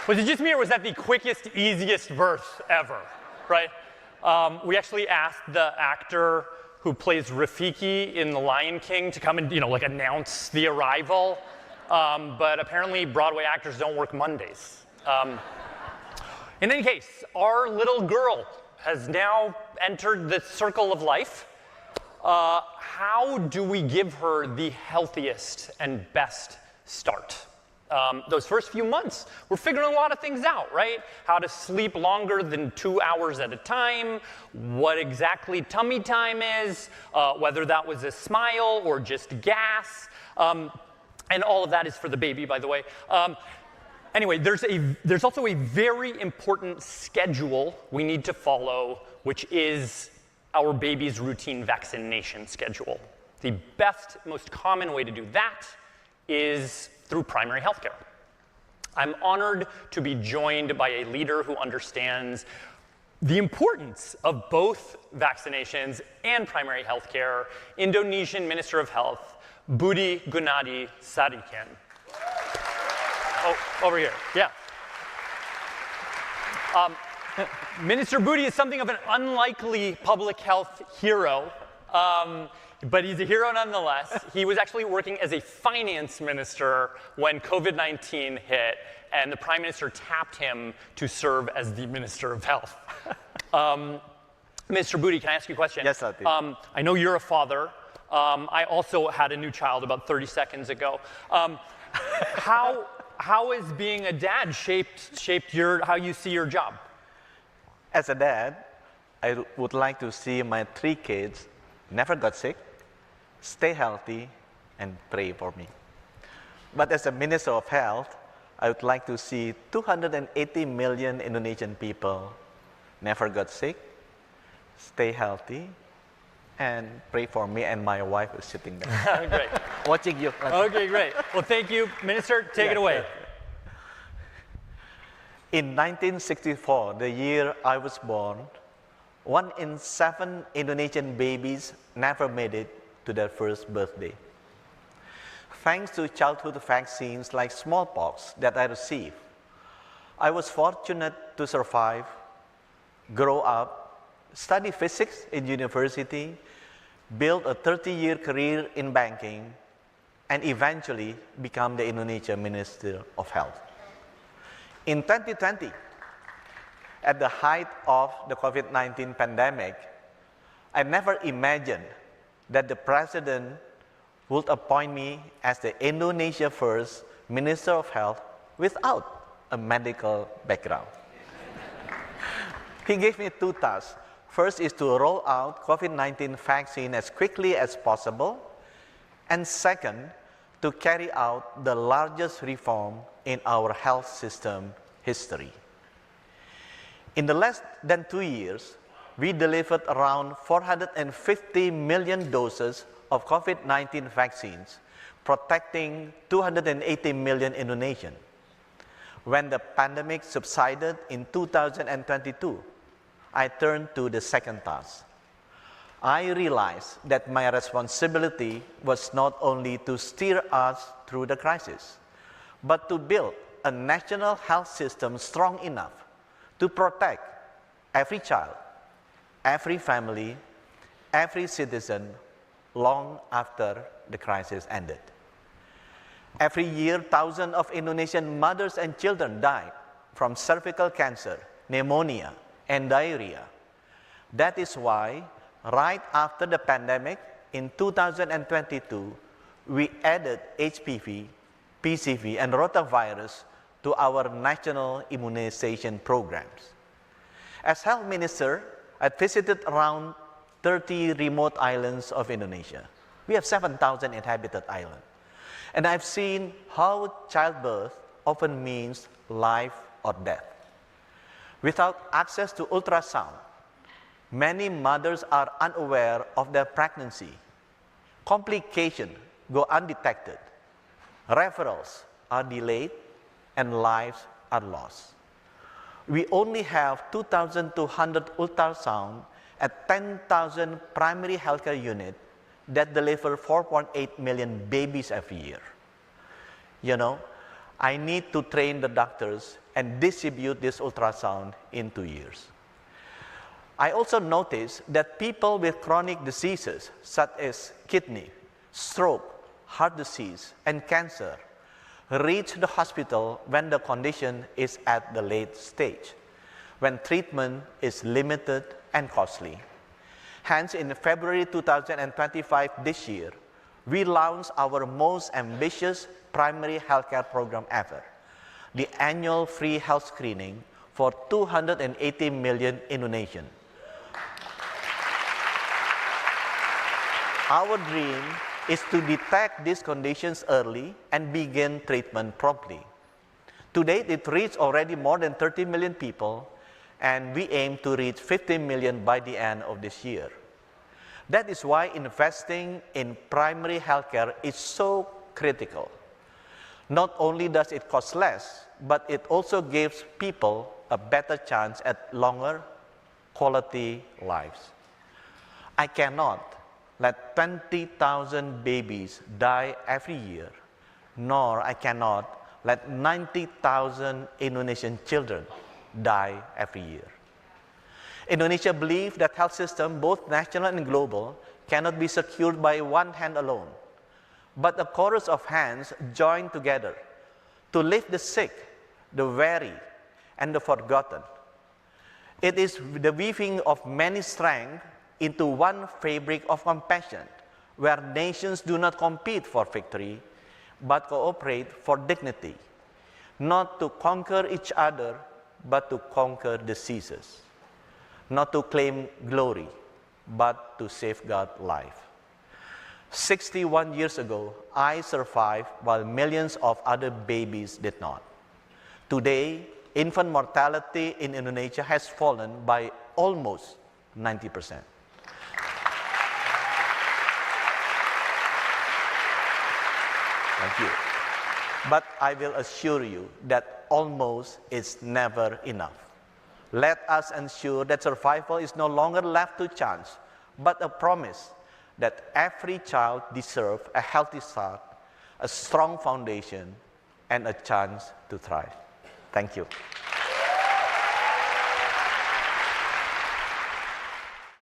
Was it just me, or was that the quickest, easiest birth ever, right? We actually asked the actor who plays Rafiki in The Lion King to come and, like announce the arrival. But apparently Broadway actors don't work Mondays. In any case, our little girl has now entered the circle of life. How do we give her the healthiest and best start? Those first few months, we're figuring a lot of things out, right? How to sleep longer than 2 hours at a time, what exactly tummy time is, whether that was a smile or just gas, and all of that is for the baby, by the way. Anyway, there's also a very important schedule we need to follow, which is our baby's routine vaccination schedule. The best, most common way to do that is through primary health care. I'm honored to be joined by a leader who understands the importance of both vaccinations and primary health care, Indonesian Minister of Health, Budi Gunadi Sadikin. Oh, over here, yeah. Minister Budi is something of an unlikely public health hero, but he's a hero nonetheless. He was actually working as a finance minister when COVID-19 hit, and the prime minister tapped him to serve as the minister of health. Mr. Budi, can I ask you a question? Yes, Sati. I know you're a father. I also had a new child about 30 seconds ago. How has being a dad shaped how you see your job? As a dad, I would like to see my 3 kids never got sick, stay healthy, and pray for me. But as a Minister of Health, I would like to see 280 million Indonesian people never got sick, stay healthy, and pray for me, and my wife is sitting there. Great. Watching you. Okay, great. Well, thank you. Minister, take it away. In 1964, the year I was born, 1 in 7 Indonesian babies never made it to their first birthday. Thanks to childhood vaccines like smallpox that I received, I was fortunate to survive, grow up, study physics in university, build a 30-year career in banking, and eventually become the Indonesian Minister of Health. In 2020, at the height of the COVID-19 pandemic, I never imagined that the President would appoint me as the Indonesia first Minister of Health without a medical background. He gave me 2 tasks. First is to roll out COVID-19 vaccine as quickly as possible, and second, to carry out the largest reform in our health system history. In the less than 2 years, we delivered around 450 million doses of COVID-19 vaccines, protecting 280 million Indonesians. When the pandemic subsided in 2022, I turned to the second task. I realized that my responsibility was not only to steer us through the crisis, but to build a national health system strong enough to protect every child, every family, every citizen long after the crisis ended. Every year, thousands of Indonesian mothers and children die from cervical cancer, pneumonia, and diarrhea. That is why, right after the pandemic, in 2022, we added HPV, PCV, and rotavirus to our national immunization programs. As health minister, I visited around 30 remote islands of Indonesia. We have 7,000 inhabited islands. And I've seen how childbirth often means life or death. Without access to ultrasound, many mothers are unaware of their pregnancy. Complications go undetected. Referrals are delayed, and lives are lost. We only have 2,200 ultrasound at 10,000 primary healthcare units that deliver 4.8 million babies every year. You know, I need to train the doctors and distribute this ultrasound in 2 years. I also noticed that people with chronic diseases such as kidney, stroke, heart disease, and cancer reach the hospital when the condition is at the late stage, when treatment is limited and costly. Hence, in February 2025 this year, we launched our most ambitious primary healthcare program ever, the annual free health screening for 280 million Indonesians. Our dream is to detect these conditions early and begin treatment promptly. To date, it reached already more than 30 million people, and we aim to reach 50 million by the end of this year. That is why investing in primary healthcare is so critical. Not only does it cost less, but it also gives people a better chance at longer quality lives. I cannot let 20,000 babies die every year, nor I cannot let 90,000 Indonesian children die every year. Indonesia believes that health system, both national and global, cannot be secured by one hand alone, but a chorus of hands join together to lift the sick, the weary, and the forgotten. It is the weaving of many strengths into one fabric of compassion, where nations do not compete for victory, but cooperate for dignity, not to conquer each other, but to conquer diseases, not to claim glory, but to safeguard life. 61 years ago, I survived while millions of other babies did not. Today, infant mortality in Indonesia has fallen by almost 90%. Thank you. But I will assure you that almost is never enough. Let us ensure that survival is no longer left to chance, but a promise that every child deserves a healthy start, a strong foundation, and a chance to thrive. Thank you.